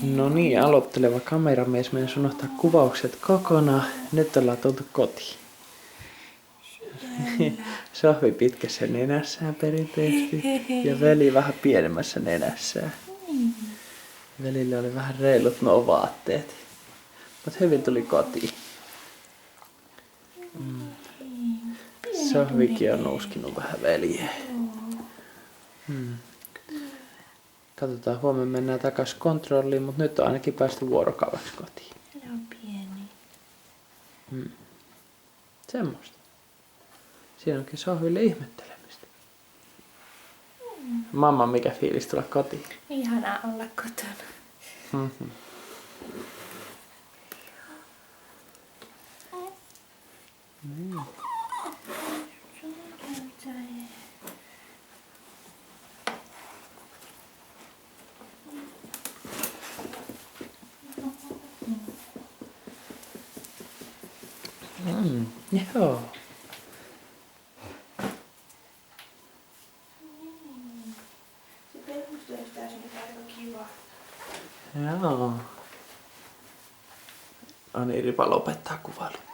No niin, aloitteleva kameramies meinasi unohtaa kuvaukset kokonaan. Nyt ollaan tultu kotiin. Sohvi pitkässä nenässään perinteisesti ja veli vähän pienemmässä nenässään. Velillä oli vähän reilut nuo vaatteet. Mut hyvin tuli kotiin. Sohvikin on nuuskinut vähän veljeen. Katsotaan, huomenna mennään takas kontrolliin, mutta nyt on ainakin päästy vuorokaudeksi kotiin. Se on pieni. Semmosta. Siinä onkin Sohville ihmettelemistä. Mamma, mikä fiilis tulla kotiin? Ihanaa olla kotona. Joo. Se perustöistä on aika kiva. Joo. Ani Ripa lopettaa kuvailun.